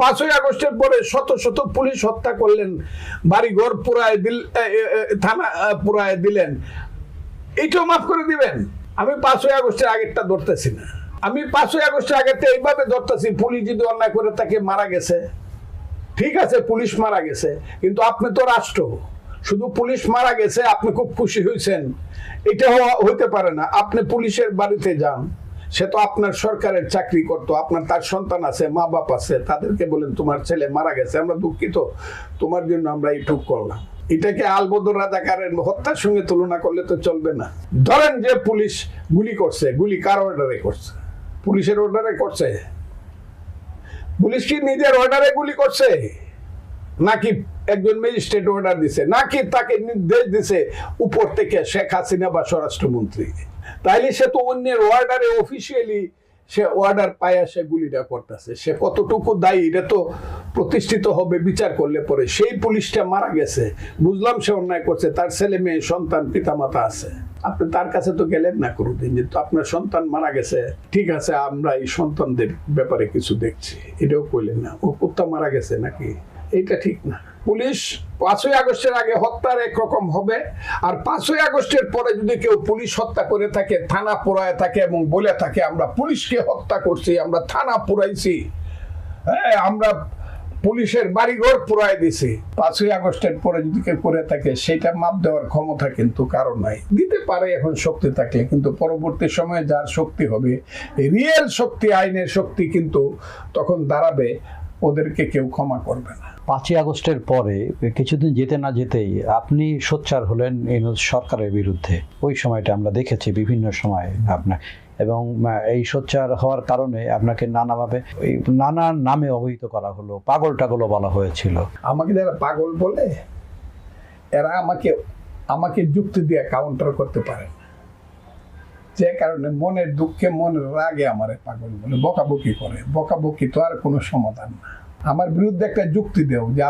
5ই আগস্টের পরে শত শত পুলিশ হত্যা করলেন, বাড়িঘর পুরায় থানা পুরায় দিলেন, এইটাও মাফ করে দিবেন? আমি 5ই আগস্টের আগেরটা ধরতেছি না, আমি 5ই আগস্টের আগেরটা এইভাবে ধরতেছি। পুলিশ যদি অন্যায় করে তাকে মারা গেছে, ঠিক আছে, পুলিশ মারা গেছে, কিন্তু আপনি তো রাষ্ট্র, শুধু পুলিশ মারা গেছে আপনি খুব খুশি হয়েছেন, এটা হইতে পারে না। আপনি পুলিশের বাড়িতে যান, সে তো আপনার সরকারের চাকরি করতো, আপনার তার সন্তান আছে, মা বাপ আছে, তাদেরকে বলেন তোমার ছেলে মারা গেছে, আমরা দুঃখিত, তোমার জন্য আমরা এইটুক করলাম। এটাকে আলবদর রাজাকারের হত্যার সঙ্গে তুলনা করলে তো চলবে না। ধরেন যে পুলিশ গুলি করছে, গুলি কার অর্ডারে করছে? পুলিশের অর্ডারে করছে? পুলিশ কি নিজের অর্ডারে গুলি করছে, নাকি একজন ম্যাজিস্ট্রেট অর্ডার দিছে, নাকি তাকে নির্দেশ দিছে উপর থেকে শেখ হাসিনা বা স্বরাষ্ট্রমন্ত্রী? তাইলে সে তো অন্যের অর্ডারে অফিসিয়ালি সে অর্ডার পায়া সে গুলিটা করতেছে, সে কতটুকু দায়ী এটা তো প্রতিষ্ঠিত হবে বিচার করলে পরে। সেই পুলিশটা মারা গেছে, বুঝলাম সে অন্যায় করছে, তার ছেলে মেয়ে সন্তান পিতামাতা আছে, আপনি তার কাছে তো গেলেন না কোনোদিন যে তো আপনার সন্তান মারা গেছে, ঠিক আছে আমরা এই সন্তানদের ব্যাপারে কিছু দেখছি, এটাও কইলেন না। ও কুত্তা মারা গেছে নাকি? এটা ঠিক না। পুলিশ 5ই আগস্টের আগে হত্যার একরকম হবে, আর 5ই আগস্টের পরে যদি কেউ পুলিশ হত্যা করে থাকে, থানা পোড়ায় থাকে এবং বলে থাকে আমরা পুলিশকে হত্যা করছি, আমরা থানা পোড়াইছি, হ্যাঁ আমরা পুলিশের বাড়িঘর পোড়ায় দিছি, 5ই আগস্টের পরে যদি কেউ করে থাকে, সেটা মাপ দেওয়ার ক্ষমতা কিন্তু কারো নাই। দিতে পারে এখন শক্তি থাকলে, কিন্তু পরবর্তী সময়ে যার শক্তি হবে, রিয়েল শক্তি, আইনের শক্তি, কিন্তু তখন দাঁড়াবে, ওদেরকে কেউ ক্ষমা করবে না। 5ই আগস্টের পরে কিছুদিন যেতে না যেতেই আপনি সোচ্চার হলেন ইউনূস সরকারের বিরুদ্ধে। ওই সময়টা আমরা দেখেছি বিভিন্ন সময় আপনার, এবং এই সোচ্চার হওয়ার কারণে আপনাকে নানাভাবে নানা নামে অভিহিত করা হলো, পাগল টাগলও বলা হয়েছিল। আমাকে যারা পাগল বলে, এরা আমাকে যুক্তি দিয়ে কাউন্টার করতে পারে না, যে কারণে মনের দুঃখে মনের রাগে আমারে পাগল বলে, বকাবকি করে। বকাবকি তো আর কোনো সমাধান না। আমার বিরুদ্ধে একটা যুক্তি দেও যে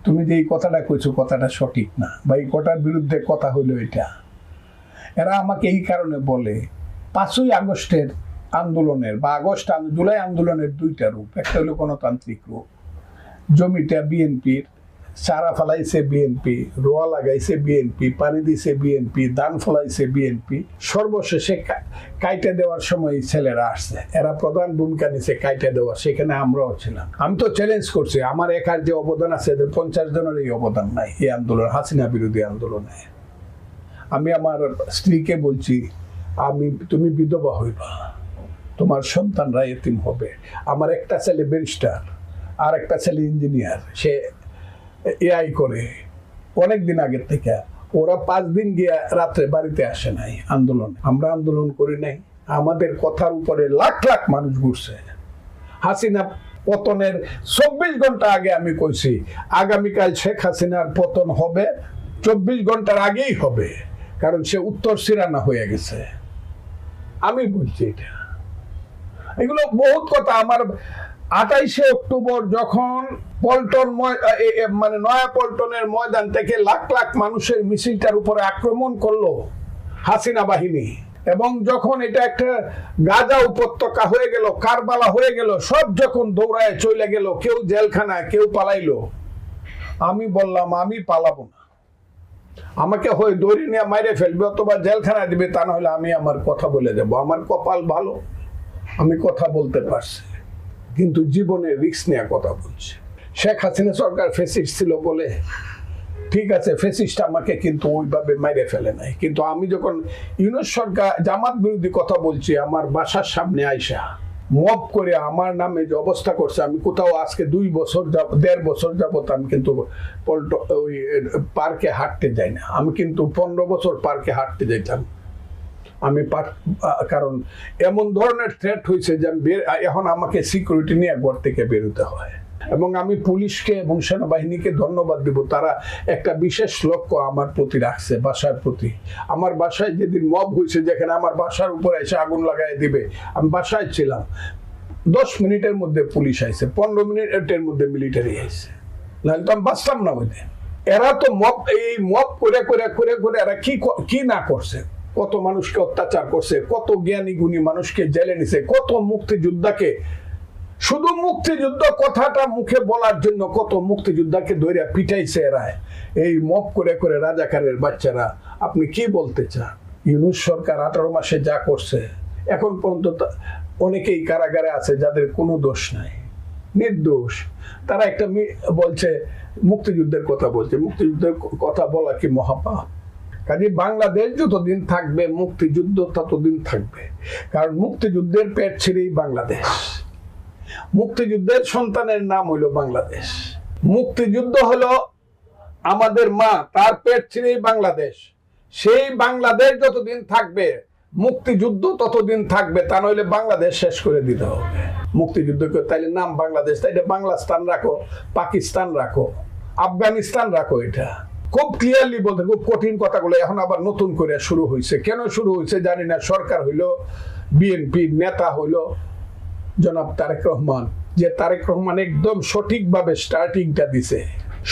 তুমি যে এই কথাটা কইছো কথাটা সঠিক না, বা এই কথার বিরুদ্ধে কথা হইলো এটা। এরা আমাকে এই কারণে বলে 5ই আগস্টের আন্দোলনের বা জুলাই আন্দোলনের দুইটা রূপ, একটা হলো গণতান্ত্রিক রূপ, জমিটা বিএনপির, চারা ফলাইছে বিএনপি, রোয়া লাগাইছে বিএনপি, পানি দিছে বিএনপি, ধান ফলাইছে বিএনপি, সর্বশেষে কাইটে দেওয়ার সময় ছেলেরা আসছে, এরা প্রধান ভূমিকা নিছে কাইটে দেওয়া, সেখানে আমরাও ছিলাম। আমি তো চ্যালেঞ্জ করছি, আমার একার যে অবদান আছে 50 জনের এই অবদান নাই এই আন্দোলন, হাসিনা বিরোধী আন্দোলনে। আমি আমার স্ত্রীকে বলছি, তুমি বিধবা হইবা, তোমার সন্তানরা এতিম হবে। আমার একটা ছেলে ব্যারিস্টার, আর একটা ছেলে ইঞ্জিনিয়ার, সে এআই করে অনেকদিন আগের থেকে, ওরা 5 দিন গিয়া রাত্রে বাড়িতে আসে নাই আন্দোলনে। আমরা আন্দোলন করি নাই, আমাদের কথার উপরে লাখ লাখ মানুষ ঘুরছে। হাসিনা পতনের 24 ঘন্টা আগে আমি কইছি আগামীকাল শেখ হাসিনার পতন হবে, 24 ঘন্টার আগেই হবে, কারণ সে উত্তর সিরানা হয়ে গেছে। আমি বলছি এটা, এগুলো বহুত কথা। আমার 28শে অক্টোবর যখন পল্টন মানে নয়া পল্টনের ময়দান থেকে লাখ লাখ মানুষের মিছিলটার উপরে আক্রমণ করলো হাসিনা বাহিনী, এবং যখন এটা একটা গাজা উপত্যকা হয়ে গেল, কারবালা হয়ে গেল, সব যখন দৌড়ায় চলে গেল, কেউ জেলখানা, কেউ পালাইলো, আমি বললাম আমি পালাবো না, আমাকে হয় দড়ি নিয়ে মাইরে ফেলবে অথবা জেলখানা দিবে, তা না হলে আমি আমার কথা বলে দেব। আমার কপাল ভালো, আমি কথা বলতে পারছি, কিন্তু জীবনে রিস্ক নিয়ে কথা বলছি। শেখ হাসিনা সরকার ফেসিস্ট ছিল বলে, ঠিক আছে, ফেসিস্ট আমাকে কিন্তু ওইভাবে মাইরে ফেলে নাই, কিন্তু আমি যখন ইউনূস সরকার জামাত বিরোধী কথা বলছি, আমার বাসার সামনে আইসা মব করে আমার নামে যে অবস্থা করছে, আমি কোথাও আজকে 2 বছর 1.5 বছর যাবত আমি কিন্তু ওই পার্কে হাঁটতে যাই না। আমি কিন্তু 15 বছর পার্কে হাঁটতে যেতাম, আমি কারণ এমন ধরনের থ্রেট হয়েছে যে এখন আমাকে সিকিউরিটি নিয়ে ঘর থেকে বেরোতে হয়। এবং আমি পুলিশকে এবং সেনাবাহিনীকে ধন্যবাদ দিব, তারা একটা বিশেষ লক্ষ্য আমার প্রতি রাখছে, বাসার প্রতি। আমার বাসায় যেদিন মব হয়েছে, যেখানে আমার বাসার উপরে এসে আগুন লাগাই দিবে, আমি বাসায় ছিলাম, 10 মিনিটের মধ্যে পুলিশ আইছে, 15 মিনিটের মধ্যে মিলিটারি আইছে, নাহলে তো আমি বাঁচতাম না ওই দিন। এরা তো মব করে করে করে করে এরা কি না করছে, কত মানুষকে অত্যাচার করছে, কত জ্ঞানী গুণী মানুষকে জেলে নিছে, কত মুক্তিযোদ্ধাকে শুধু মুক্তিযুদ্ধ কথাটা মুখে বলার জন্য কত মুক্তিযোদ্ধাকে ধরে পিটাইছে এরা, এই মপ করে করে রাজাকারের বাচ্চারা। আপনি কি বলতে চান? ইউনূস সরকার 18 মাসে যা করছে, এখন পর্যন্ত অনেকেই কারাগারে আছে যাদের কোনো দোষ নাই, নির্দোষ। তারা একটা বলছে মুক্তিযুদ্ধের কথা বলছে, মুক্তিযুদ্ধের কথা বলা কি মহাপাপ? কাজে বাংলাদেশ যতদিন থাকবে মুক্তিযুদ্ধ ততদিন থাকবে, কারণ মুক্তিযুদ্ধের পেট ছিঁড়েই বাংলাদেশ। মুক্তিযুদ্ধের সন্তানের নাম হইল বাংলাদেশ। মুক্তিযুদ্ধ হলো আমাদের মা, তার পেট ছিঁড়েই বাংলাদেশ। সেই বাংলাদেশ যতদিন থাকবে মুক্তিযুদ্ধ ততদিন থাকবে, তা নইলে বাংলাদেশ শেষ করে দিতে হবে। মুক্তিযুদ্ধকে তাইলে নাম বাংলাদেশ, তাইলে বাংলাস্তান রাখো, পাকিস্তান রাখো, আফগানিস্তান রাখো। এটা খুব ক্লিয়ারলি বলতে, খুব কঠিন কথাগুলো এখন আবার নতুন করে শুরু হয়েছে। কেন শুরু হয়েছে জানি না। সরকার হইল, বিএনপির নেতা হইল জনাব তারেক রহমান, যে তারেক রহমান একদম সঠিকভাবে স্টার্টিংটা দিছে।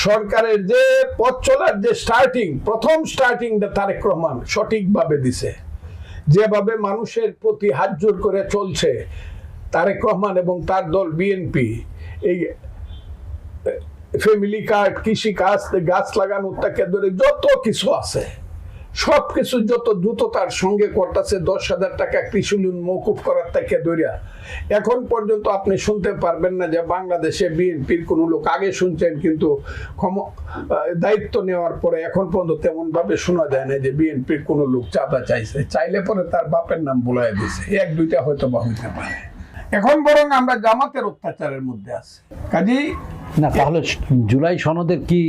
সরকারের যে পথ চলার যে প্রথম স্টার্টিংটা তারেক রহমান সঠিকভাবে দিছে। যেভাবে মানুষের প্রতি হাত জোর করে চলছে তারেক রহমান এবং তার দল বিএনপি, এই ফ্যামিলি কার্ড, কৃষি কাজ, গাছ লাগানোর থেকে ধরে যত কিছু আছে সবকিছু যত দ্রুততার সঙ্গে করতেছে, 10,000 টাকা কৃষি লোন মওকুফ করার থেকে ধরে এখন পর্যন্ত আপনি শুনতে পারবেন না যে বাংলাদেশে বিএনপির কোনো লোক, আগে শুনছেন কিন্তু দায়িত্ব নেওয়ার পরে এখন পর্যন্ত তেমন ভাবে শোনা যায় না যে বিএনপির কোনো লোক চাঁদা চাইছে। চাইলে পরে তার বাপের নাম বলাই দিছে, 1-2টা হয়তো বা হইতে পারে। এখন বরং আমরা জামাতের অত্যাচারের মধ্যে আছি। কাজেই না, তাহলে জুলাই সনদের কি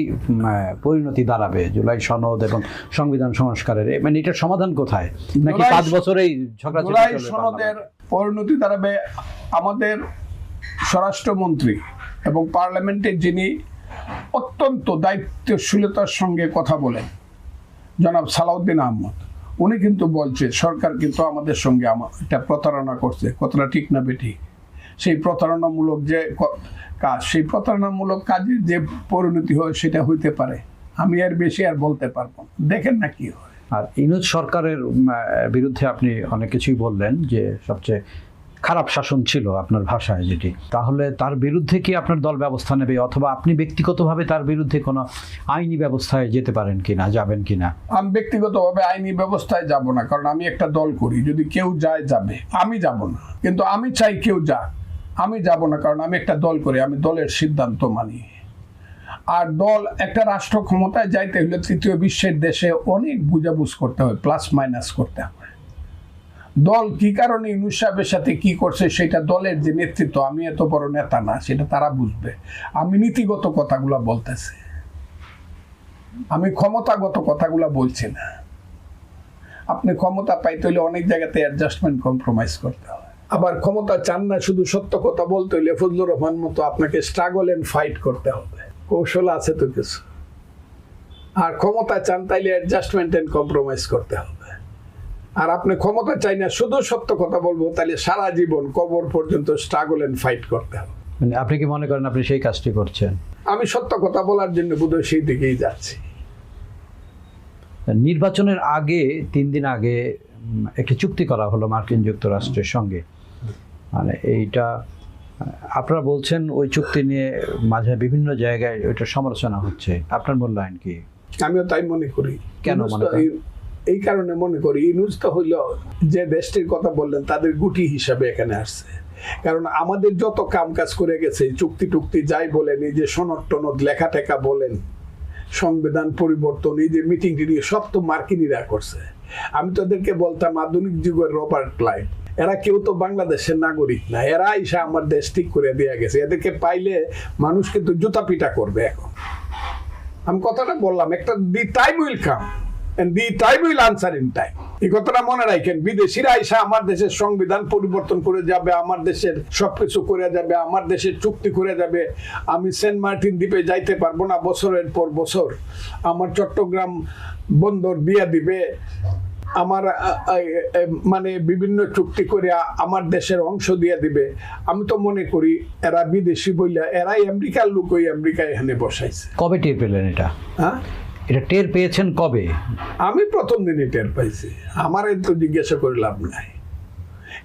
পরিণতি দাঁড়াবে? জুলাই সনদ এবং সংবিধান সংস্কারের মানে এটার সমাধান কোথায়? নাকি 5 বছরেই ঝগড়া? জুলাই সনদের পরিণতি দাঁড়াবে, আমাদের স্বরাষ্ট্রমন্ত্রী এবং পার্লামেন্টের যিনি অত্যন্ত দায়িত্বশীলতার সঙ্গে কথা বলেন, জনাব সালাউদ্দিন আহমদ, উনি কিন্তু বলছে সরকার কিন্তু আমাদের সঙ্গে একটা প্রতারণা করছে। কতটা ঠিক না বেঠিক? সেই প্রতারণামূলক যে কাজ, সেই প্রতারণামূলক কাজের যে পরিণতি হয় সেটা হইতে পারে। আমি আর বেশি আর বলতে পারবো না, দেখেন না কি হয়। আর ইউনূস সরকারের বিরুদ্ধে আপনি অনেক কিছুই বললেন যে সবচেয়ে খারাপ শাসন ছিল আপনার ভাষায় যেটি, তাহলে তার বিরুদ্ধে কি আপনার দল ব্যবস্থা নেবে, অথবা আপনি ব্যক্তিগতভাবে তার বিরুদ্ধে কোনো আইনি ব্যবস্থায় যেতে পারেন কিনা, যাবেন কিনা? আমি ব্যক্তিগতভাবে আইনি ব্যবস্থায় যাব না, কারণ আমি একটা দল করি। যদি কেউ যায় যাবে, আমি যাব না। কিন্তু আমি চাই কেউ যাক, আমি যাব না, কারণ আমি একটা দল করি, আমি দলের সিদ্ধান্ত মানি। আর দল একটা রাষ্ট্র ক্ষমতায় যাইতে হলে তৃতীয় বিশ্বের দেশে অনেক বুঝাবুঝ করতে হয়, প্লাস মাইনাস করতে হয়। দল কি কারণে ইউনূস সাহেবের সাথে কি করছে সেটা দলের যে নেতৃত্ব, আমি এত বড় নেতা না, সেটা তারা বুঝবে। আমি নীতিগত কথাগুলো বলতেছি, আমি ক্ষমতাগত কথাগুলো বলছি না। আপনি ক্ষমতা পাইতে হলে অনেক জায়গাতে অ্যাডজাস্টমেন্ট, কম্প্রোমাইজ করতে হয়। আবার ক্ষমতা চান না শুধু সত্য কথা বলতে হইলে ফজলুর রহমান মতো আপনাকে স্ট্রাগল এন্ড ফাইট করতে হবে, কৌশল আছে তো কিছু। আর ক্ষমতা চান তাইলে অ্যাডজাস্টমেন্ট এন্ড কম্প্রোমাইজ করতে হবে। আর আপনি ক্ষমতা চাই না শুধু সত্য কথা বলবো, তাহলে সারা জীবন কবর পর্যন্ত স্ট্রাগল এন্ড ফাইট করতে হবে। মানে আপনি কি মনে করেন আপনি সেই কাজটি করছেন? আমি সত্য কথা বলার জন্য বোধহয় সেই দিকেই যাচ্ছি। নির্বাচনের আগে 3 দিন আগে একটি চুক্তি করা হলো মার্কিন যুক্তরাষ্ট্রের সঙ্গে, মানে এইটা আপনারা বলছেন ওই চুক্তি নিয়ে মাঝে বিভিন্ন জায়গায় ওইটা সমালোচনা হচ্ছে, আপনার মূল্যায়ন কি? আমিও তাই মনে করি। কেন মনে করেন? এই কারণে মনে করি, ইউনূস তো হইল যে দেশটির কথা বললেন তাদের গুটি হিসাবে এখানে আসছে। কারণ আমাদের যত কাম কাজ করে গেছে, চুক্তি টুক্তি যাই বলেন, এই যে সনদ টনদ লেখা টেখা বলেন, সংবিধান পরিবর্তন, এই যে মিটিং টিটিং, সব তো মার্কিনীরা করছে। আমি তোদেরকে বলতাম আধুনিক যুগের রবার্ট ক্লাইভ, এরা কেউ তো বাংলাদেশের নাগরিক না, এরা এসে আমার দেশ ঠিক করে দেয়া গেছে। এদেরকে পাইলে মানুষ কিন্তু জুতা পিটা করবে। এখন আমি কথাটা বললাম, একটা the time will come and the time will answer in time. এই কথাটা মনে রাখেন। বিদেশিরা এসে আমার দেশের সংবিধান পরিবর্তন করে যাবে, আমার দেশের সবকিছু করে যাবে, আমার দেশের চুক্তি করে যাবে। আমি সেন্ট মার্টিন দ্বীপে যাইতে পারবো না বছরের পর বছর, আমার চট্টগ্রাম বন্দর দিয়ে দিবে, আমার মানে বিভিন্ন চুক্তি করে আমার দেশের অংশ দিয়ে দিবে। আমি তো মনে করি এরা বিদেশি বইলা, এরাই আমেরিকার লোক, ওই আমেরিকা এখানে বসাইছে। কবে টের পেলেন এটা? হ্যাঁ, এটা টের পেয়েছেন কবে? আমি প্রথম দিনই টের পাইছি। আমার তো জিজ্ঞাসা করে লাভ নাই।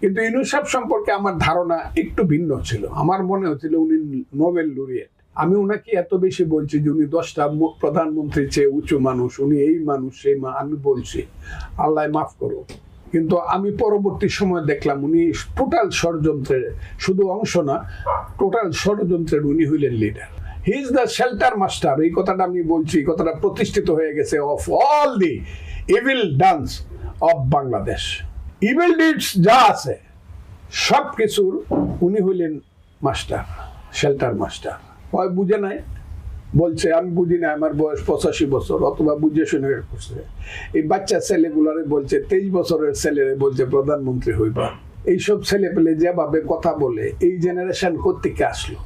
কিন্তু ইউনূস সাহেব সম্পর্কে আমার ধারণা একটু ভিন্ন ছিল। আমার মনে হচ্ছিল উনি নোবেল লরিয়েট। আমি ওনাকে এত বেশি বলছি যে উনি 10টা প্রধানমন্ত্রীর চেয়ে উঁচু মানুষ, উনি এই মানুষ সেই আমি বলছি, আল্লাহ মাফ করো। কিন্তু আমি পরবর্তী সময় দেখলাম উনি টোটাল ষড়যন্ত্রের, শুধু অংশ না, টোটাল ষড়যন্ত্রের উনি হইলেন leader. He is the shelter master. এই কথাটা আমি বলছি, এই কথাটা প্রতিষ্ঠিত হয়ে গেছে of all the evil dance of Bangladesh. Evil deeds যা আছে সব কিছুর উনি হইলেন মাস্টার, শেল্টার মাস্টার। হয় বুঝে নাই, বলছে আমি বুঝি না, আমার বয়স 85 বছর, অথবা বুঝে শুনে করছে। এই বাচ্চা ছেলেগুলারে বলছে, 23 বছরের ছেলেরে বলছে প্রধানমন্ত্রী হইবা। এইসব ছেলে পেলে যেভাবে কথা বলে, এই জেনারেশন কোত্থেকে আসলো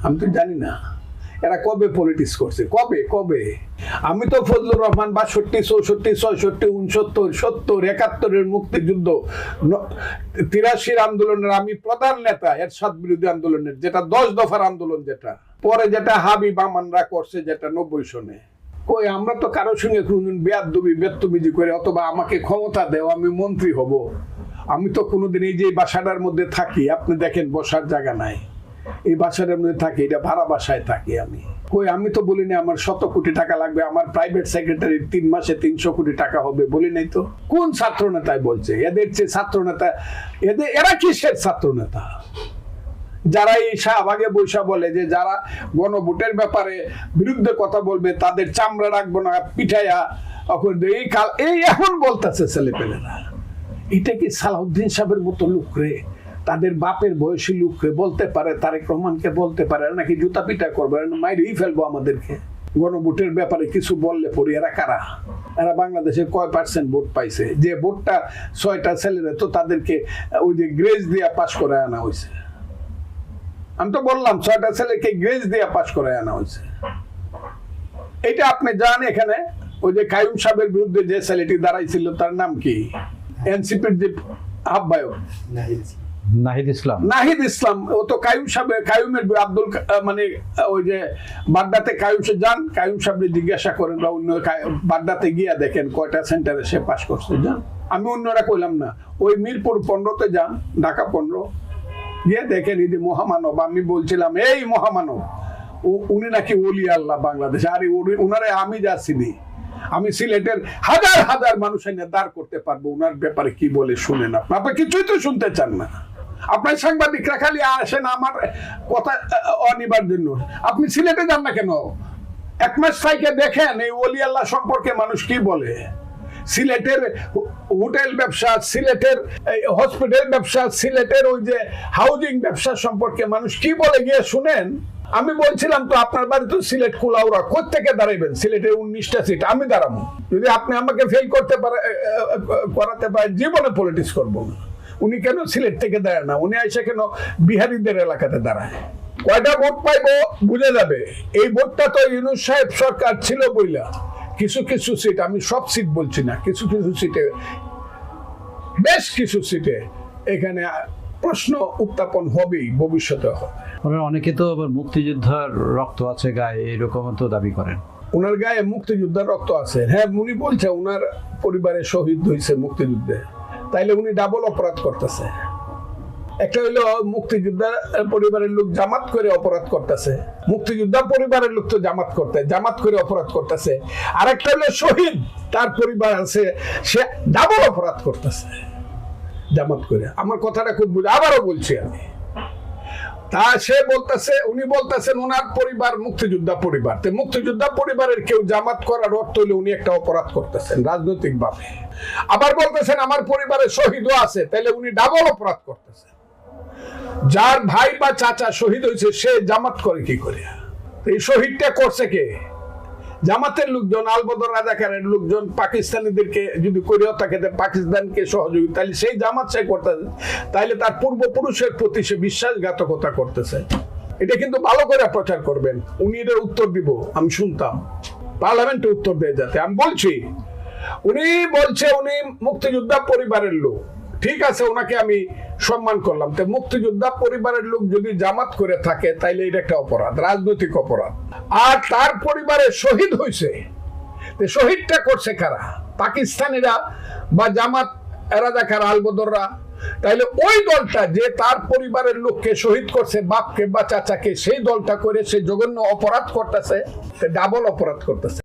আমি তো জানি না। এরা কবে পলিটিক্স করছে, কবে কবে? আমি তো ফজলুর রহমান 62, 64, 66, 69, 70, 71-এর মুক্তিযুদ্ধ, 83-র আন্দোলনের আমি প্রধান নেতা, এরশাদ বিরোধী আন্দোলনের, যেটা 10 দফার আন্দোলন, যেটা পরে যেটা হাবিব আমানরা করছে, যেটা 90 সনে। কই আমরা তো কারো সঙ্গে কোনদিন বেয়াদবি করে, অথবা আমাকে ক্ষমতা দেও আমি মন্ত্রী হব। আমি তো কোনোদিন এই যে বাসাটার মধ্যে থাকি, আপনি দেখেন বসার জায়গা নাই, এই বাসাটার মধ্যে থাকি, এটা ভাড়া বাসায় থাকি আমি। কই আমি তো বলি না আমার 100 কোটি টাকা লাগবে, আমার প্রাইভেট সেক্রেটারি 3 মাসে 300 কোটি টাকা হবে, বলি নাই তো। কোন ছাত্র নেতায় বলছে? এদের চেয়ে ছাত্র নেতা, এরা কিসের ছাত্র নেতা? যারা এই শাহবাগে বৈশা বলে যে যারা গণভোটের ব্যাপারে বিরুদ্ধে কথা বলবে তাদের চামড়া রাখবো না পিঠাইয়া, এই এখন বলতেছে ছেলেপেলেরা। এটা কি সালাউদ্দিন সাহেবের মতো লোক রে, তাদের বাপের বয়সী লোককে বলতে পারে, তারেক রহমানকে বলতে পারে নাকি জুতা পিটা করবে, মাইরেই ফেলবো আমাদেরকে? গণভোটের ব্যাপারে কিছু বললে পড়ি, এরা কারা? এরা বাংলাদেশের কয় % ভোট পাইছে? যে ভোটটা 6টা ছেলেরা, তো তাদেরকে ওই যে গ্রেজ দিয়ে পাশ করে আনা হয়েছে। আমি তো বললাম 6টা ছেলেকে গ্রেজ দিয়ে পাশ করে আনা হয়েছে। এটা আপনি জান, এখানে ওই যে কাইয়ুম সাহেবের বিরুদ্ধে যে ছেলেটি দাঁড়াইছিল তার নাম কি? এনসিপির যে আহ্বায়ক নাহিদ ইসলাম, ও তো কাইয়ুম সাহেবের, কাইয়ুমের আব্দুল মানে ওই যে বাড্ডাতে কাইয়ুম সাহেব যান, কাইয়ুম সাহেবের জিজ্ঞাসা করেন, বা অন্য বাড্ডাতে গিয়া দেখেন কয়টা সেন্টারে সে পাস করছে, যান। আমি অন্যরা কইলাম না, ওই মিরপুর 15-তে যান, ঢাকা 15 গিয়ে দেখেন এই যে মহামানব, আমি বলছিলাম এই মহামানব, উনি নাকি ওলি আল্লাহ বাংলাদেশ। আরে উনারে আমি যা চিনি, আমি সিলেটের হাজার হাজার মানুষ এনে দাঁড় করতে পারবো, উনার ব্যাপারে কি বলে শুনেন আপনি কিছুই তো শুনতে চান না। আপনার সাংবাদিকরা খালি আসেন আমার কথা অনিবার জন্য। আপনি সিলেটে যান না কেন? 1 মাস থেকে দেখেন এই ওলি আল্লাহ সম্পর্কে মানুষ কি বলে। সিলেটের হোটেল ব্যবসা, সিলেটের হসপিটাল ব্যবসা, সিলেটের ওই যে হাউজিং ব্যবসা সম্পর্কে মানুষ কি বলে গিয়ে শুনেন। আমি বলছিলাম তো আপনার বাড়ি তো সিলেট কুলাউড়া, কোত্থেকে দাঁড়াইবেন? সিলেটের 19টা সিট আমি দাঁড়াবো। যদি আপনি আমাকে ফেল করাতে পারেন, জীবনে পলিটিক্স করবো না। উনি কেন সিলেট থেকে দাঁড়ায় না? উনি এসে কেন বিহারীদের এলাকাতে দাঁড়ায়? কয়টা ভোট পাইবো বুঝে যাবে। এই ভোটটা তো ইউনূস সাহেব সরকার ছিল বইলা কিছু কিছু সিট, আমি সব সিট বলছি না, কিছু কিছু সিটে, বেশ কিছু সিটে এখানে প্রশ্ন উত্থাপন হবেই, ভবিষ্যতে হবে। অনেকে তো আবার মুক্তিযোদ্ধার রক্ত আছে গায়ে, এরকম তো দাবি করেন। ওনার গায়ে মুক্তিযোদ্ধার রক্ত আছে, হ্যাঁ। উনি বলছে ওনার পরিবারে শহীদ হয়েছে মুক্তিযুদ্ধে, তাইলে উনি ডাবল অপরাধ করতেছে। একটা হইলো মুক্তিযোদ্ধা পরিবারের লোক জামাত করে অপরাধ করতেছে, মুক্তিযোদ্ধা পরিবারের লোক তো জামাত করে অপরাধ করতেছে। আর একটা হইলো শহীদ, তার পরিবার আছে, সে ডাবল অপরাধ করতেছে জামাত করে। আমার কথাটা খুব বুঝে, আবারও বলছি আমি। তা সে বলতেছে, উনি বলতেছেন ওনার পরিবার মুক্তিযোদ্ধা পরিবার, মুক্তিযোদ্ধা পরিবারের কেউ জামাত করার অর্থ হলে উনি একটা অপরাধ করতেছেন রাজনৈতিক ভাবে। আবার বলতেছেন আমার পরিবারে শহীদও আছে, তাহলে উনি ডাবল অপরাধ করতেছেন। যার ভাই বা চাচা শহীদ হয়েছে সে জামাত করে কি করে? এই শহীদটা করছে কে? জামাতের লোকজন, আলবদর রাজাকারের লোকজন পাকিস্তানিদেরকে যদি করিও থাকে, পাকিস্তানকে সহযোগী, তাহলে সেই জামাত সে করতেছে, তাইলে তার পূর্বপুরুষের প্রতি সে বিশ্বাসঘাতকতা করতেছে। এটা কিন্তু ভালো করে প্রচার করবেন। উনি এটার উত্তর দিব, আমি শুনতাম, পার্লামেন্টে উত্তর দেয় যাতে। আমি বলছি, উনি বলছে উনি মুক্তিযোদ্ধা পরিবারের লোক, ঠিক আছে, ওনাকে আমি সম্মান করলাম। তো মুক্তিযোদ্ধা পরিবারের লোক যদি জামাত করে থাকে তাইলে এটা একটা অপরাধ, রাজনৈতিক অপরাধ। আর তার পরিবারে শহীদ হয়েছে, শহীদটা করছে কারা? পাকিস্তানিরা বা জামাত রাজাকার আলবদররা তাইলে ওই দলটা যে তার পরিবারের লোককে শহীদ করছে, বাপকে বা চাচাকে, সেই দলটা করে সে জঘন্য অপরাধ করতেছে, ডাবল অপরাধ করতেছে।